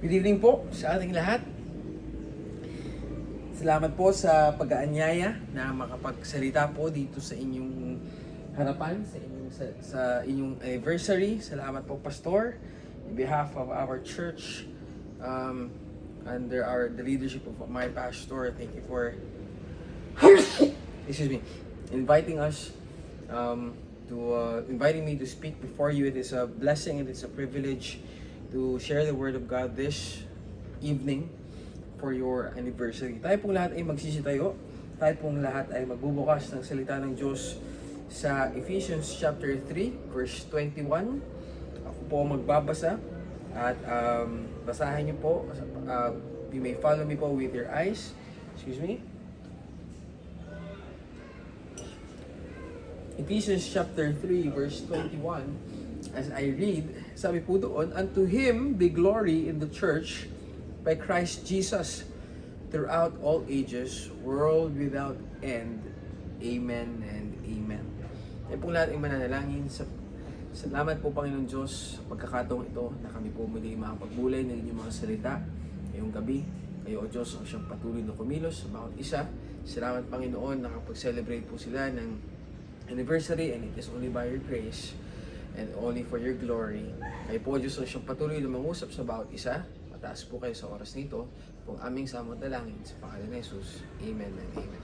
Good evening po sa ating lahat. Salamat po sa pag-aanyaya na makapagsalita po dito sa inyong harapan, sa inyong anniversary. Salamat po, Pastor, in behalf of our church, under the leadership of my pastor. Thank you for excuse me, inviting us, inviting me to speak before you. It is a blessing and it's a privilege to share the Word of God this evening for your anniversary. Tayo pong lahat ay magsisitayo. Tayo pong lahat ay magbubukas ng salita ng Diyos sa Ephesians chapter 3, verse 21. Ako po magbabasa at basahin niyo po. You may follow me po with your eyes. Excuse me. Ephesians chapter 3, verse 21. As I read, sabi po doon, "Unto Him be glory in the church by Christ Jesus throughout all ages, world without end. Amen and Amen." Yan po lahat ay mananalangin. Salamat po, Panginoon Diyos, sa pagkakataong ito na kami po muli makapagbulay ng inyong mga salita ngayong gabi. Kayo, O Diyos, ang siyang patuloy na kumilos sa bawat isa. Salamat, Panginoon, nakapag-celebrate po sila ng anniversary, and it is only by your grace and only for your glory. Kayo po, Diyos, ang siyang patuloy na mangusap sa bawat isa. Mataas po kayo sa oras nito. Kung aming samot dalangin sa pangalan ni Jesus. Amen and Amen.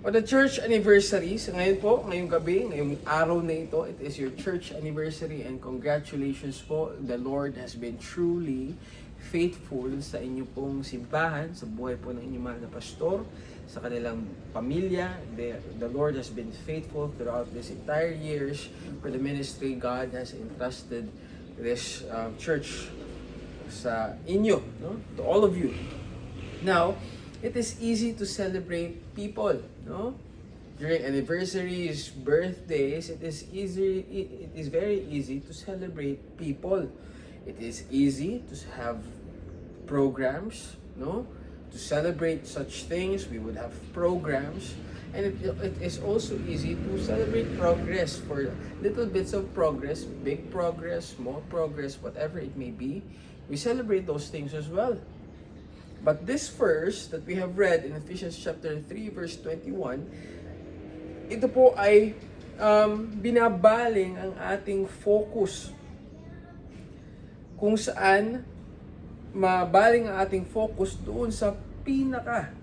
On the church anniversary, sa ngayon po, ngayong gabi, ngayong araw na ito, it is your church anniversary, and congratulations po. The Lord has been truly faithful sa inyo pong simbahan, sa buhay po ng inyong mahal na pastor, sa kanilang pamilya. The Lord has been faithful throughout this entire years for the ministry God has entrusted this church sa inyo, no? To all of you. Now, it is easy to celebrate people, no? During anniversaries, birthdays, it is very easy to celebrate people. It is easy to have programs, no? To celebrate such things, we would have programs, and it is also easy to celebrate progress, for little bits of progress, big progress, small progress, whatever it may be. We celebrate those things as well. But this verse that we have read in Ephesians chapter 3, verse 21, ito po ay binabaling ang ating focus, kung saan mabaling ang ating focus doon sa pinaka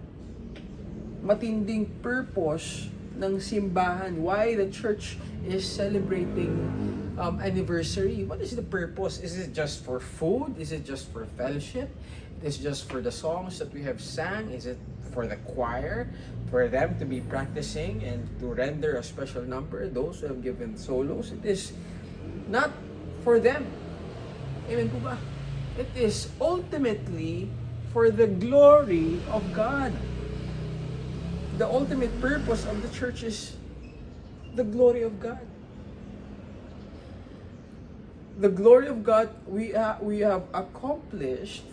matinding purpose ng simbahan. Why the church is celebrating anniversary? What is the purpose? Is it just for food? Is it just for fellowship? Is it just for the songs that we have sang? Is it for the choir, for them to be practicing and to render a special number? Those who have given solos, it is not for them. Amen po ba? It is ultimately for the glory of God. The ultimate purpose of the church is the glory of God. The glory of God we have accomplished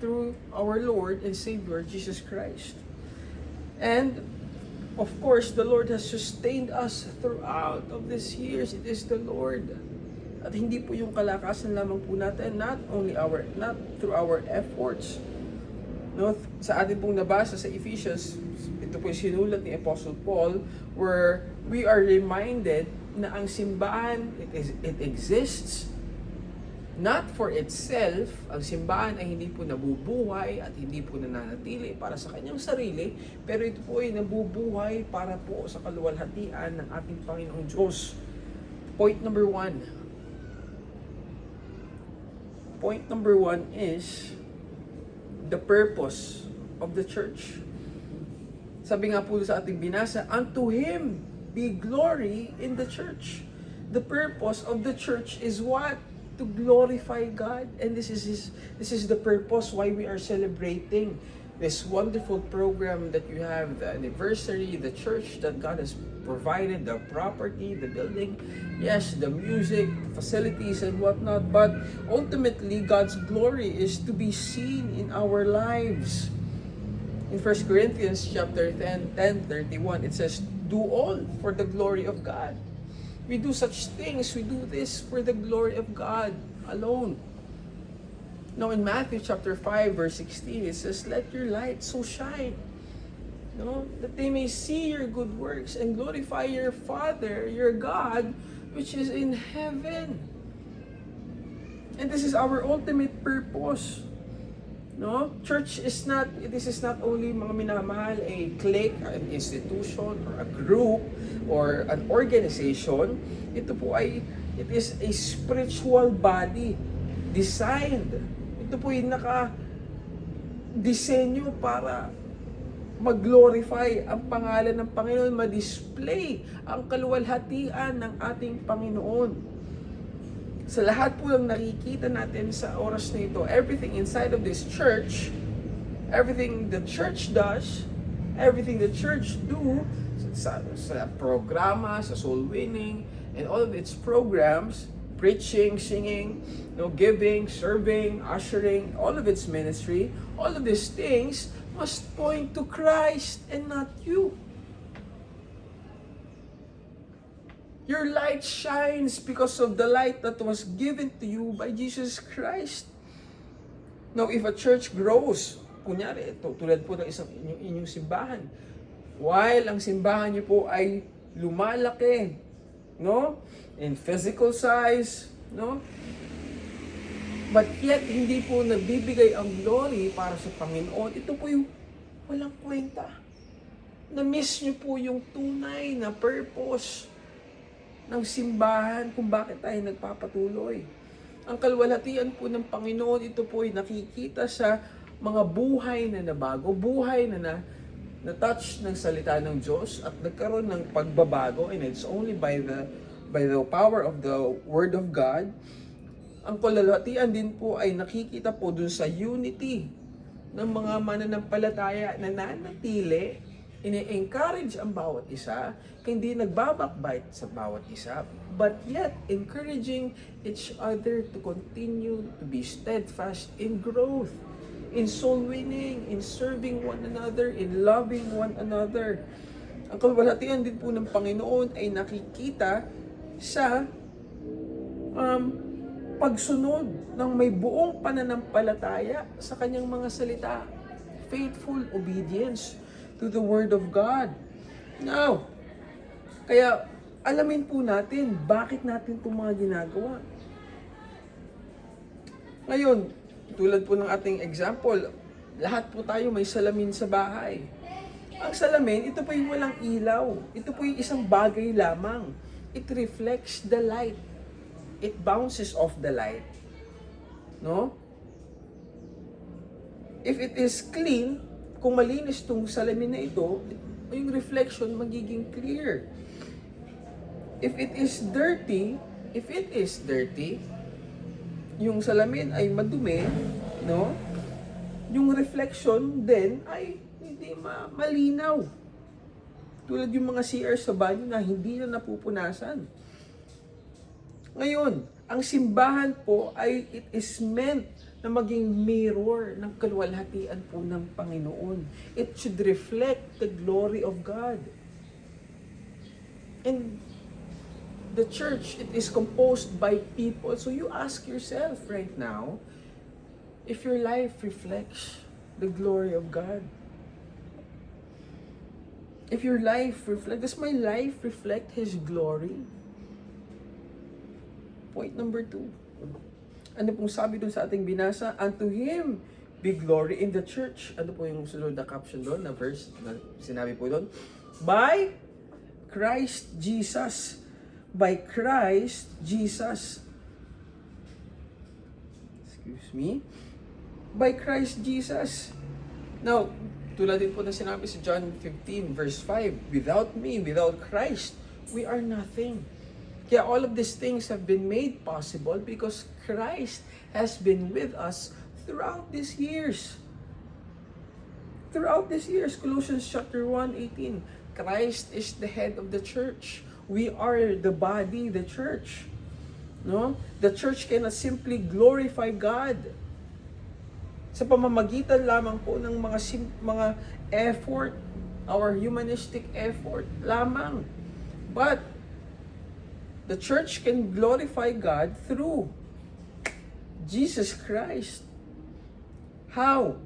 through our Lord and Savior Jesus Christ. And of course, the Lord has sustained us throughout of these years. It is the Lord. At hindi po yung kalakasan lamang po natin, not through our efforts. No, sa atin pong nabasa sa Ephesians, ito po yung sinulat ni Apostle Paul, where we are reminded na ang simbahan, it exists not for itself. Ang simbahan ay hindi po nabubuhay at hindi po nananatili para sa kanyang sarili, pero ito po ay nabubuhay para po sa kaluwalhatian ng ating Panginoong Diyos. Point number one is the purpose of the church. Sabi nga po sa ating binasa, "Unto Him be glory in the church." The purpose of the church is what? To glorify God. And this is the purpose why we are celebrating this wonderful program that you have, the anniversary, the church that God has provided, the property, the building, yes, the music, facilities and whatnot. But ultimately, God's glory is to be seen in our lives. In 1 Corinthians chapter 10:31, it says, "Do all for the glory of God." We do such things, we do this for the glory of God alone. Now in Matthew chapter 5 verse 16, it says, "Let your light so shine, no, that they may see your good works and glorify your Father, your God, which is in heaven." And this is our ultimate purpose. No? Church is not, this is not only mga minamahal, a clique, an institution, or a group, or an organization. Ito po ay, it is a spiritual body designed. Ito po ay naka-disenyo para mag-glorify ang pangalan ng Panginoon, ma-display ang kaluwalhatian ng ating Panginoon. Sa lahat po ng nakikita natin sa oras na ito, everything inside of this church, everything the church does, everything the church do, sa programa, sa soul winning, and all of its programs, preaching, singing, giving, serving, ushering, all of its ministry, all of these things must point to Christ and not you. Your light shines because of the light that was given to you by Jesus Christ. Now, if a church grows, kunyari, ito, tulad po ng inyong simbahan, while ang simbahan niyo po ay lumalaki, no? In physical size, no? But yet, hindi po nabibigay ang glory para sa Panginoon. Ito po yung walang kwenta. Na-miss niyo po yung tunay na purpose ng simbahan kung bakit tayo nagpapatuloy. Ang kaluwalhatian po ng Panginoon, ito po ay nakikita sa mga buhay na nabago, buhay na na-touch ng salita ng Diyos at nagkaroon ng pagbabago, and it's only by the power of the Word of God. Ang kaluwalhatian din po ay nakikita po dun sa unity ng mga mananampalataya na nanatili, ini-encourage ang bawat isa, hindi nagbabakbite sa bawat isa, but yet encouraging each other to continue to be steadfast in growth, in soul winning, in serving one another, in loving one another. Ang kaluwalhatian din po ng Panginoon ay nakikita sa pagsunod ng may buong pananampalataya sa kanyang mga salita. Faithful obedience to the Word of God. Now, kaya alamin po natin bakit natin itong mga ginagawa. Ngayon, tulad po ng ating example, lahat po tayo may salamin sa bahay. Ang salamin, ito po yung walang ilaw. Ito po yung isang bagay lamang. It reflects the light. It bounces off the light. No? If it is clean, kung malinis tong salamin na ito, yung reflection magiging clear. If it is dirty, yung salamin ay madumi, no? Yung reflection din ay hindi malinaw. Tulad yung mga CR sa banyo na hindi na napupunasan. Ngayon, ang simbahan po ay it is meant na maging mirror ng kaluwalhatian po ng Panginoon. It should reflect the glory of God. And the church, it is composed by people. So you ask yourself right now, if your life reflects the glory of God. If your life reflects, does my life reflect His glory? Point number 2. Ano pong sabi doon sa ating binasa? Unto Him be glory in the church. Ano po yung sunod na caption doon, na verse na sinabi po doon? By Christ Jesus. By Christ Jesus. Excuse me. By Christ Jesus. Now, tulad din po na sinabi sa John 15 verse 5, without me, without Christ, we are nothing. Kaya all of these things have been made possible because Christ has been with us throughout these years. Throughout these years, Colossians chapter 1:18, Christ is the head of the church. We are the body, the church. No? The church cannot simply glorify God sa pamamagitan lamang po ng mga effort, our humanistic effort lamang. But the church can glorify God through Jesus Christ. How?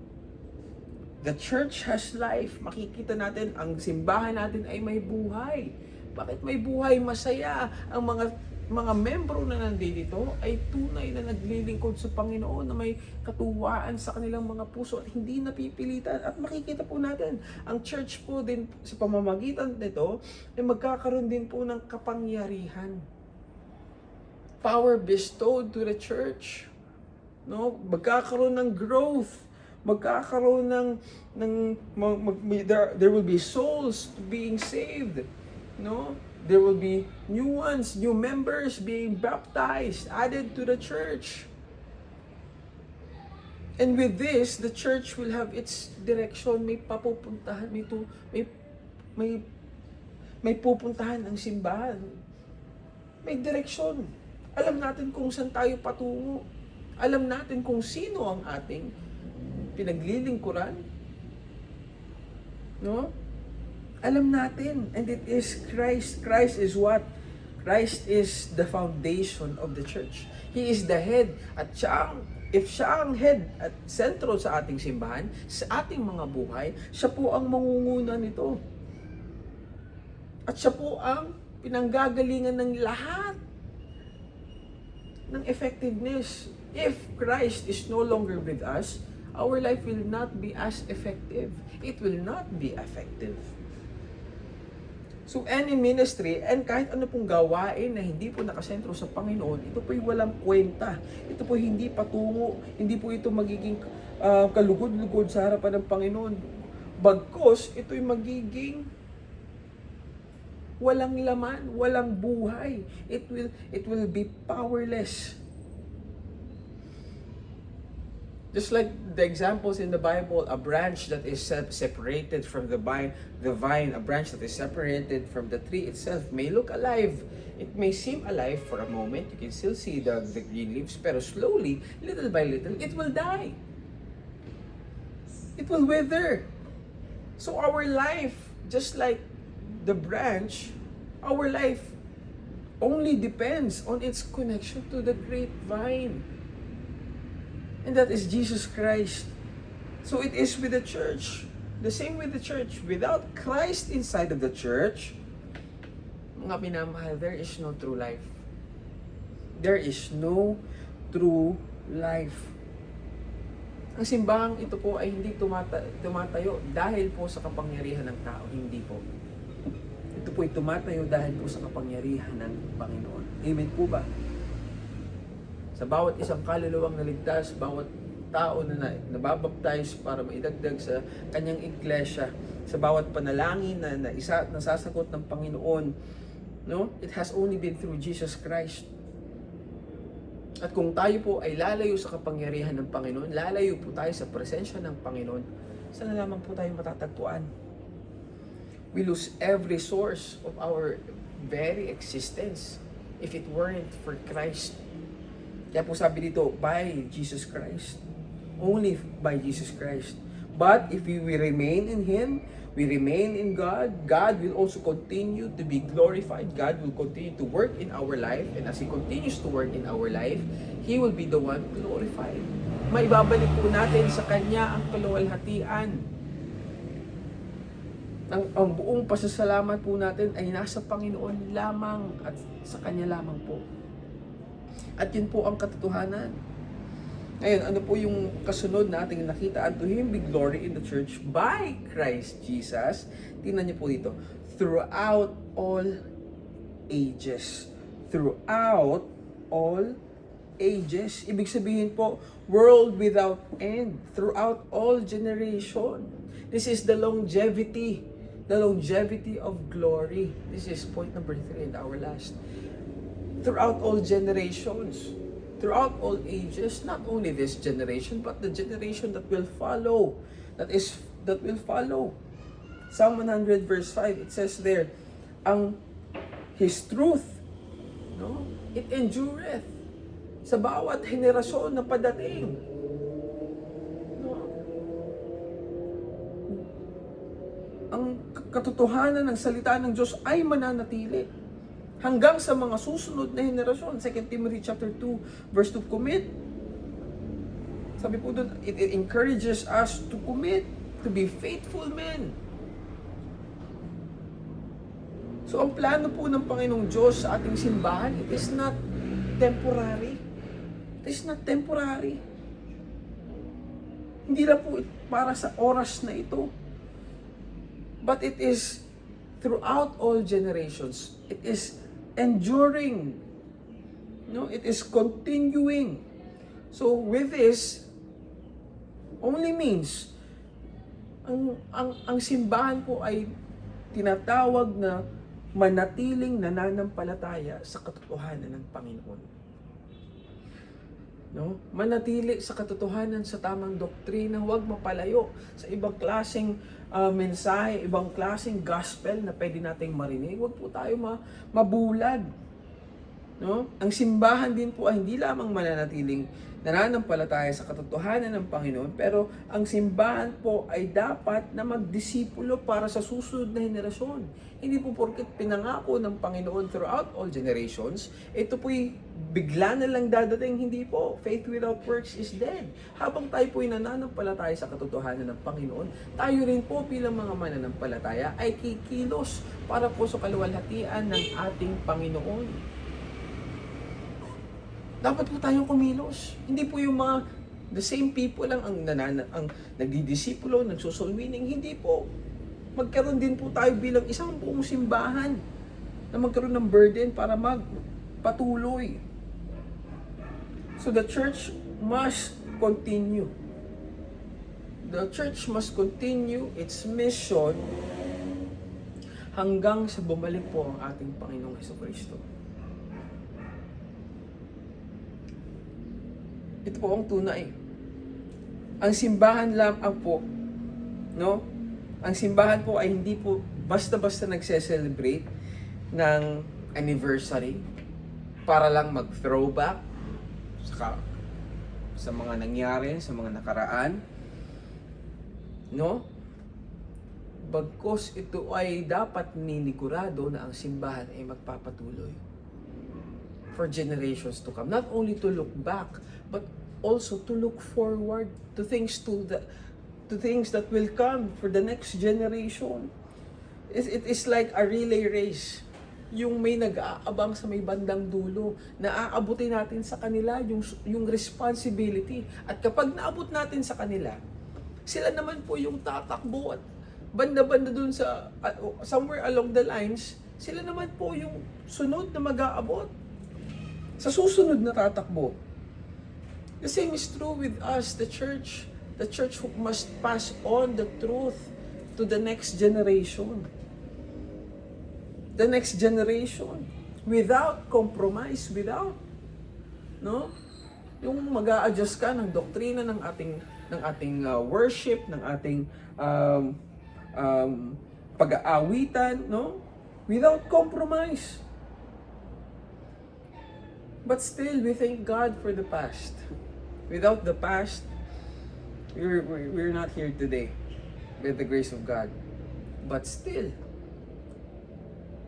The church has life. Makikita natin, ang simbahan natin ay may buhay. Bakit may buhay? Masaya. Ang mga membro na nandito ay tunay na naglilingkod sa Panginoon, na may katuwaan sa kanilang mga puso at hindi napipilitan. At makikita po natin, ang church po din sa pamamagitan nito ay magkakaroon din po ng kapangyarihan. Power bestowed to the church. No? Magkakaroon ng growth. Magkakaroon there will be souls being saved. No? There will be new ones, new members being baptized, added to the church. And with this, the church will have its direction. May papupuntahan, may pupuntahan ang simbahan. May direksyon. Alam natin kung saan tayo patungo. Alam natin kung sino ang ating pinaglilingkuran. No? Alam natin. And it is Christ. Christ is what? Christ is the foundation of the church. He is the head. At if siya ang head at sentro sa ating simbahan, sa ating mga buhay, siya po ang mangunguna nito. At siya po ang pinanggagalingan ng lahat ng effectiveness. If Christ is no longer with us, our life will not be as effective. It will not be effective. So any ministry, and kahit ano pong gawain na hindi po nakasentro sa Panginoon, ito po'y walang kwenta. Ito po'y hindi patungo. Hindi po ito magiging kalugod-lugod sa harapan ng Panginoon. Bagkus, ito'y magiging walang laman, walang buhay. It will be powerless. Just like the examples in the Bible, a branch that is separated from the vine, a branch that is separated from the tree itself may look alive. It may seem alive for a moment. You can still see the green leaves, pero slowly, little by little, it will die. It will wither. So our life, just like the branch, our life only depends on its connection to the great vine. And that is Jesus Christ. So it is with the church. The same with the church. Without Christ inside of the church, mga minamahal, there is no true life. There is no true life. Ang simbahang ito po ay hindi tumatayo dahil po sa kapangyarihan ng tao. Hindi po. Ito po ay tumatayo dahil po sa kapangyarihan ng Panginoon. Amen po ba? Sa bawat isang kaluluwang naligtas, bawat tao na nababaptize para maidagdag sa kanyang iglesia, sa bawat panalangin na nasasagot ng Panginoon, no? It has only been through Jesus Christ. At kung tayo po ay lalayo sa kapangyarihan ng Panginoon, lalayo po tayo sa presensya ng Panginoon, saan na lamang po tayo matatagpuan? We lose every source of our very existence if it weren't for Christ. Kaya po sabi dito, by Jesus Christ. Only by Jesus Christ. But if we remain in Him, we remain in God, God will also continue to be glorified. God will continue to work in our life. And as He continues to work in our life, He will be the one glorified. Maibabalik po natin sa Kanya ang kaluwalhatian. Ang buong pasasalamat po natin ay nasa Panginoon lamang at sa Kanya lamang po. At yun po ang katotohanan. Ngayon, ano po yung kasunod na ating nakita? And to Him be glory in the church by Christ Jesus. Tingnan niyo po dito. Throughout all ages. Throughout all ages. Ibig sabihin po, world without end. Throughout all generation. This is the longevity. The longevity of glory. This is point number 3 and our last. Throughout all generations, throughout all ages, not only this generation, but the generation that will follow, that will follow. Psalm 100 verse 5, it says there, ang His truth, no, it endureth sa bawat henerasyon na padating. No? Ang katotohanan ng salita ng Diyos ay mananatili hanggang sa mga susunod na henerasyon. 2 Timothy chapter 2 verse 2, commit Sabi po doon, it encourages us to commit, to be faithful men. So ang plano po ng Panginoong Diyos sa ating simbahan, it is not temporary. It is not temporary. Hindi lang po para sa oras na ito. But it is throughout all generations. It is enduring. No, it is continuing. So with this, only means ang simbahan po ay tinatawag na manatiling nananampalataya sa katotohanan ng Panginoon. No? Manatili sa katotohanan sa tamang doktrina, huwag mapalayo sa ibang klaseng mensahe, ibang klaseng gospel na pwede nating marinig. Huwag po tayo mabulag. No? Ang simbahan din po ay hindi lamang mananatiling nananampalataya sa katotohanan ng Panginoon, pero ang simbahan po ay dapat na magdisipulo para sa susunod na henerasyon. Hindi po porket pinangako ng Panginoon throughout all generations, ito po'y bigla na lang dadating, hindi po. Faith without works is dead. Habang tayo po'y nananampalataya sa katotohanan ng Panginoon, tayo rin po bilang mga mananampalataya ay kikilos para po sa kaluwalhatian ng ating Panginoon. Dapat po tayong kumilos. Hindi po yung mga the same people lang ang nagdidisipulo, nagsosoul winning. Hindi po. Magkaroon din po tayo bilang isang buong simbahan na magkaroon ng burden para magpatuloy. So the church must continue. The church must continue its mission hanggang sa bumalik po ang ating Panginoong Jesucristo. Ito po ang tunay. Ang simbahan lamang po, no? Ang simbahan po ay hindi po basta-basta nagse-celebrate ng anniversary para lang mag-throwback sa mga nangyari, sa mga nakaraan. No? Bagkus ito ay dapat ninigurado na ang simbahan ay magpapatuloy for generations to come. Not only to look back, but also to look forward to things that will come for the next generation. It is like a relay race. Yung may nag-aabang sa may bandang dulo, na aabutin natin sa kanila yung responsibility. At kapag naabot natin sa kanila, sila naman po yung tatakbo at banda-banda dun sa somewhere along the lines, sila naman po yung sunod na mag-aabot sa susunod na tatakbo. The same is true with us, the church. The church must pass on the truth to the next generation. The next generation. Without compromise, without, no? Yung mag-a-adjust ka ng doktrina ng ating worship, ng ating pag-aawitan, no? Without compromise. But still, we thank God for the past. Without the past, we're not here today with the grace of God. But still,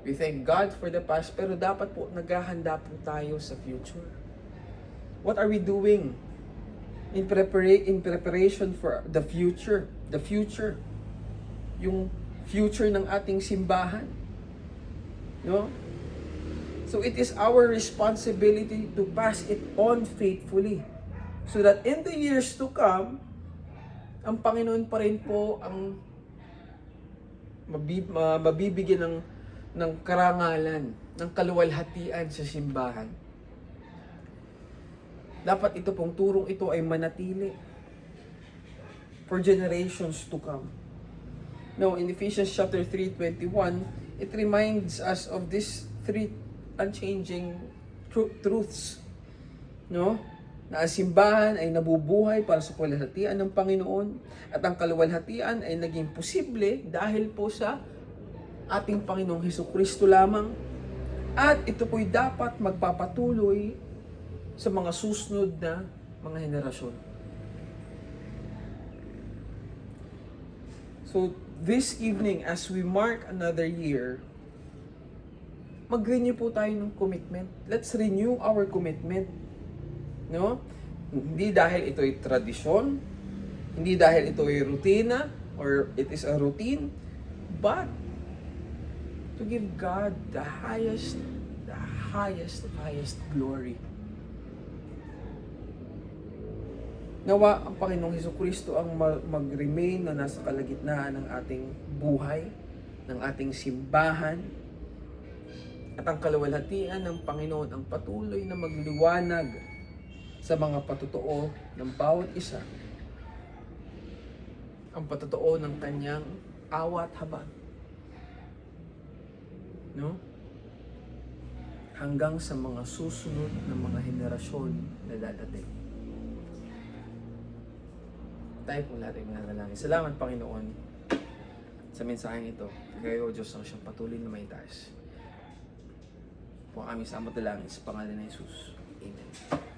we thank God for the past, pero dapat po naghahanda po tayo sa future. What are we doing in preparation for the future? The future. Yung future ng ating simbahan. No? So it is our responsibility to pass it on faithfully. So that in the years to come, ang Panginoon pa rin po ang mabibigyan ng karangalan, ng kaluwalhatian sa simbahan. Dapat ito pong turong ito ay manatili for generations to come. Now, in Ephesians chapter 3:21, it reminds us of these three unchanging truths. No? Na ang simbahan ay nabubuhay para sa kaluwalhatian ng Panginoon at ang kaluwalhatian ay naging posible dahil po sa ating Panginoong Jesucristo lamang, at ito po'y dapat magpapatuloy sa mga susunod na mga henerasyon. So this evening, as we mark another year, mag-renew po tayo ng commitment. Let's renew our commitment. No? Hindi dahil ito ay tradisyon, hindi dahil ito ay rutina, or it is a routine, but to give God the highest glory. Nawa ang Panginoong Hesukristo ang mag-remain na nasa kalagitnaan ng ating buhay, ng ating simbahan, at ang kaluwalhatian ng Panginoon ang patuloy na magliwanag sa mga patotoo ng bawat isa, ang patotoo ng kanyang awa at habag. No? Hanggang sa mga susunod na mga henerasyon na dadating. Tayo po lahat ay mananalangin. Salamat, Panginoon, sa mensaheng ito. Kayo, Diyos, ang siyang patuloy na may taas. Po kami sa amat dalangin sa pangalan ng Jesus. Amen.